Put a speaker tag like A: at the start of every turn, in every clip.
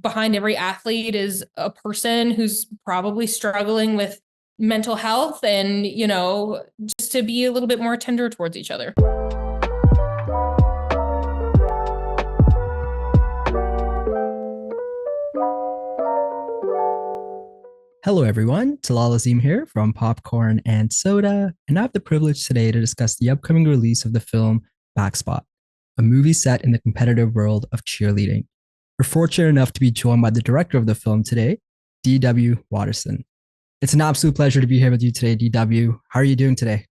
A: behind every athlete is a person who's probably struggling with mental health and, just to be a little bit more tender towards each other.
B: Hello, everyone. Talal Azim here from Popcorn and Soda, and I have the privilege today to discuss the upcoming release of the film Backspot, a movie set in the competitive world of cheerleading. We're fortunate enough to be joined by the director of the film today, D.W Waterson. It's an absolute pleasure to be here with you today, D.W. How are you doing today?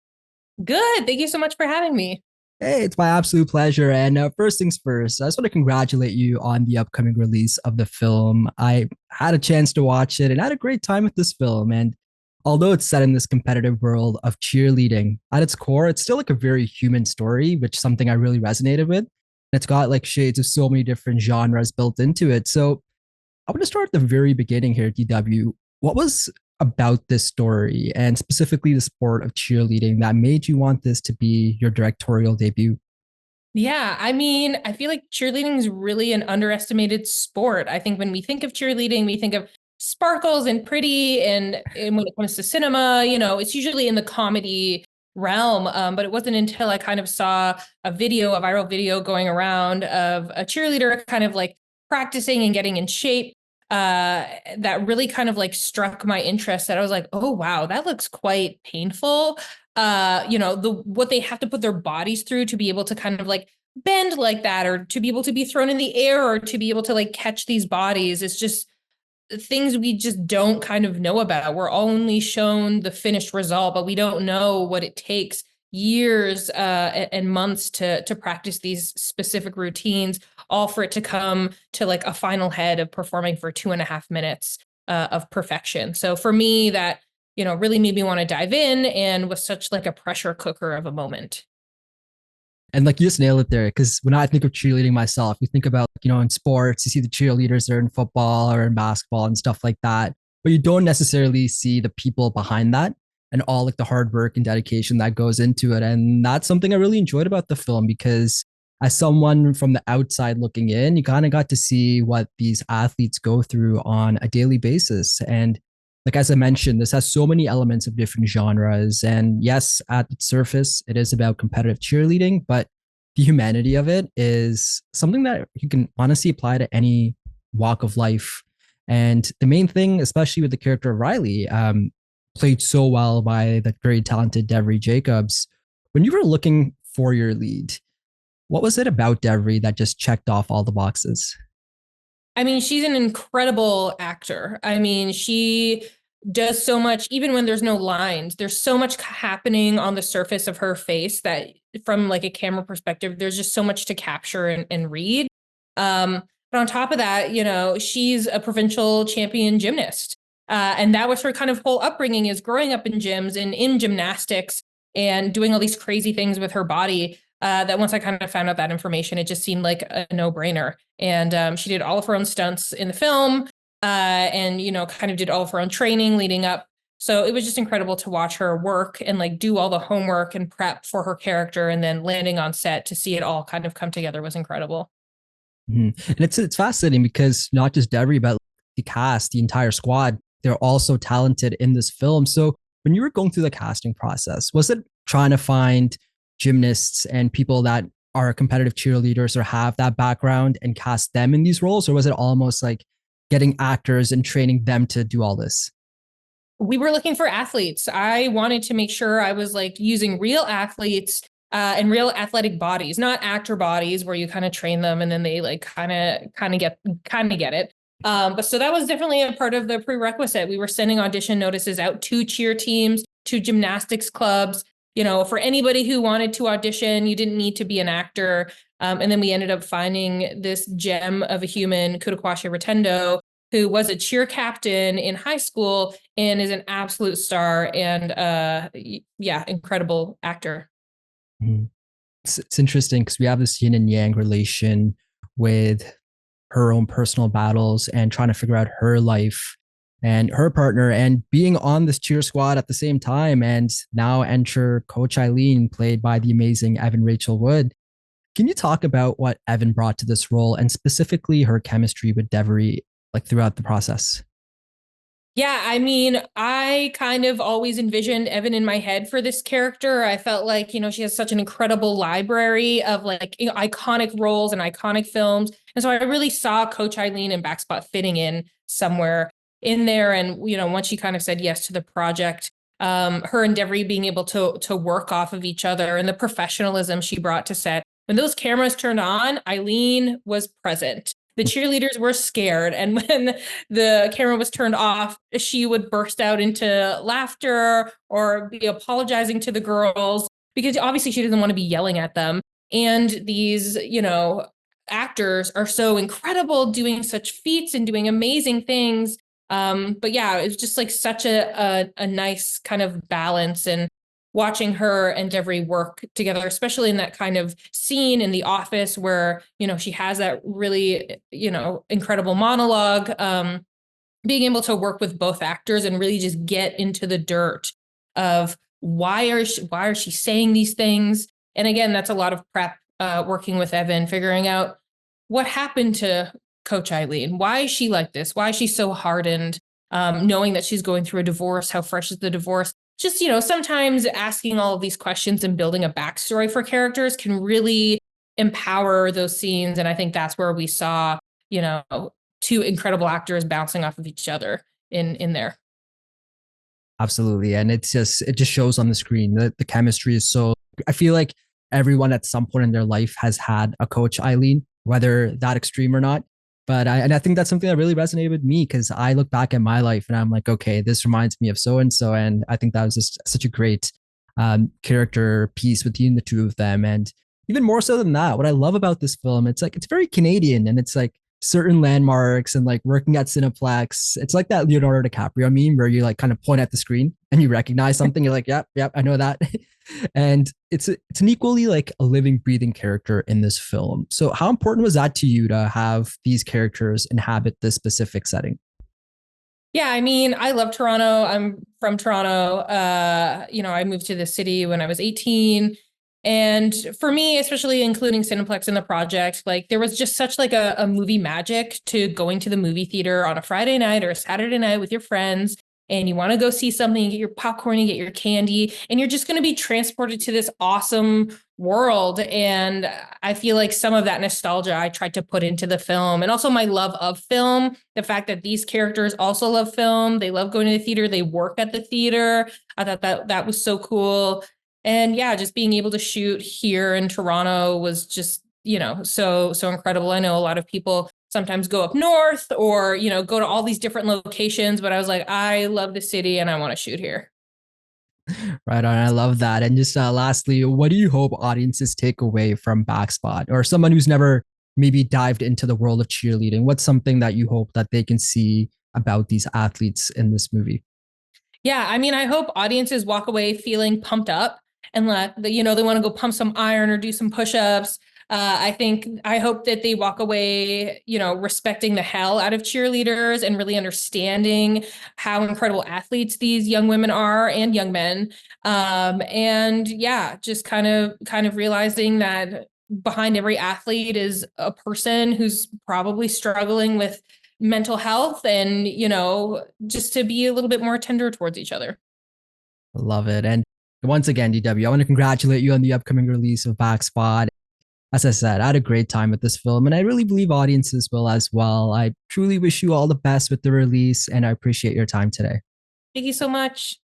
A: Good. Thank you so much for having me.
B: Hey, it's my absolute pleasure. And first things first, I just want to congratulate you on the upcoming release of the film. I had a chance to watch it and had a great time with this film. And although it's set in this competitive world of cheerleading, at its core, it's still like a very human story, which is something I really resonated with. And it's got like shades of so many different genres built into it. So I want to start at the very beginning here, DW. What was about this story and specifically the sport of cheerleading that made you want this to be your directorial debut?
A: Yeah, I feel like cheerleading is really an underestimated sport. I think when we think of cheerleading, we think of sparkles and pretty, and when it comes to cinema, it's usually in the comedy realm. But it wasn't until I kind of saw a viral video going around of a cheerleader kind of like practicing and getting in shape, that really kind of like struck my interest, that I was like, oh wow, that looks quite painful. What they have to put their bodies through to be able to kind of like bend like that, or to be able to be thrown in the air, or to be able to like catch these bodies. It's just things we just don't kind of know about. We're only shown the finished result, but we don't know what it takes years and months to practice these specific routines, all for it to come to like a final head of performing for 2.5 minutes of perfection. So for me, that really made me want to dive in, and was such like a pressure cooker of a moment.
B: And like you just nailed it there, because when I think of cheerleading myself, you think about, in sports, you see the cheerleaders there in football or in basketball and stuff like that, but you don't necessarily see the people behind that and all like the hard work and dedication that goes into it. And that's something I really enjoyed about the film, because as someone from the outside looking in, you kind of got to see what these athletes go through on a daily basis. And like as I mentioned, this has so many elements of different genres. And yes, at its surface, it is about competitive cheerleading, but the humanity of it is something that you can honestly apply to any walk of life. And the main thing, especially with the character of Riley, played so well by the very talented Devery Jacobs. When you were looking for your lead, what was it about Devery that just checked off all the boxes?
A: She's an incredible actor. She does so much, even when there's no lines. There's so much happening on the surface of her face that, from like a camera perspective, there's just so much to capture and read. But on top of that, she's a provincial champion gymnast. And that was her kind of whole upbringing, is growing up in gyms and in gymnastics and doing all these crazy things with her body. That once I kind of found out that information, it just seemed like a no-brainer. And she did all of her own stunts in the film, and, kind of did all of her own training leading up. So it was just incredible to watch her work and like do all the homework and prep for her character, and then landing on set to see it all kind of come together was incredible.
B: And it's fascinating because not just Devery, but the cast, the entire squad, they're all so talented in this film. So when you were going through the casting process, was it trying to find gymnasts and people that are competitive cheerleaders or have that background and cast them in these roles? Or was it almost like getting actors and training them to do all this?
A: We were looking for athletes. I wanted to make sure I was like using real athletes, and real athletic bodies, not actor bodies where you kind of train them and then they like kind of get it. But so that was definitely a part of the prerequisite. We were sending audition notices out to cheer teams, to gymnastics clubs, for anybody who wanted to audition. You didn't need to be an actor. And then we ended up finding this gem of a human, Kudakwashe Rotendo, who was a cheer captain in high school and is an absolute star and incredible actor.
B: Mhm. It's interesting because we have this yin and yang relation with her own personal battles and trying to figure out her life and her partner and being on this cheer squad at the same time. And now enter Coach Eileen, played by the amazing Evan Rachel Wood. Can you talk about what Evan brought to this role and specifically her chemistry with Devery like throughout the process?
A: Yeah, I mean, I kind of always envisioned Evan in my head for this character. I felt like, she has such an incredible library of like, iconic roles and iconic films. And so I really saw Coach Eileen and Backspot fitting in somewhere in there. And, once she kind of said yes to the project, her and Devery being able to work off of each other and the professionalism she brought to set. When those cameras turned on, Eileen was present. The cheerleaders were scared. And when the camera was turned off, she would burst out into laughter or be apologizing to the girls because obviously she doesn't want to be yelling at them. And these, actors are so incredible doing such feats and doing amazing things. But yeah, it was just like such a nice kind of balance and watching her and Devery work together, especially in that kind of scene in the office where, she has that really, incredible monologue, being able to work with both actors and really just get into the dirt of why is she saying these things? And again, that's a lot of prep, working with Evan, figuring out what happened to Coach Eileen. Why is she like this? Why is she so hardened? Knowing that she's going through a divorce, how fresh is the divorce? Just, sometimes asking all of these questions and building a backstory for characters can really empower those scenes. And I think that's where we saw, two incredible actors bouncing off of each other in there.
B: Absolutely. And it just shows on the screen that the chemistry is so, I feel like everyone at some point in their life has had a Coach Eileen, whether that extreme or not. But I think that's something that really resonated with me because I look back at my life and I'm like, okay, this reminds me of so and so. And I think that was just such a great character piece between the two of them. And even more so than that, what I love about this film, it's like, it's very Canadian and it's like certain landmarks and like working at Cineplex. It's like that Leonardo DiCaprio meme where you like kind of point at the screen and you recognize something. You're like, yep, I know that. And it's an equally like a living, breathing character in this film. So how important was that to you to have these characters inhabit this specific setting?
A: Yeah, I mean, I love Toronto. I'm from Toronto. I moved to the city when I was 18. And for me, especially including Cineplex in the project, like there was just such like a movie magic to going to the movie theater on a Friday night or a Saturday night with your friends. And you want to go see something, you get your popcorn, you get your candy, and you're just going to be transported to this awesome world. And I feel like some of that nostalgia I tried to put into the film and also my love of film, the fact that these characters also love film. They love going to the theater. They work at the theater. I thought that was so cool. And yeah, just being able to shoot here in Toronto was just, so incredible. I know a lot of people sometimes go up north or, go to all these different locations, but I was like, I love the city and I want to shoot here.
B: Right on. I love that. And just lastly, what do you hope audiences take away from Backspot or someone who's never maybe dived into the world of cheerleading? What's something that you hope that they can see about these athletes in this movie?
A: Yeah, I mean, I hope audiences walk away feeling pumped up and they want to go pump some iron or do some push-ups. I hope that they walk away, respecting the hell out of cheerleaders and really understanding how incredible athletes these young women are and young men. And yeah, just kind of realizing that behind every athlete is a person who's probably struggling with mental health and, just to be a little bit more tender towards each other.
B: Love it. And once again, D.W, I want to congratulate you on the upcoming release of Backspot. As I said, I had a great time with this film, and I really believe audiences will as well. I truly wish you all the best with the release, and I appreciate your time today.
A: Thank you so much.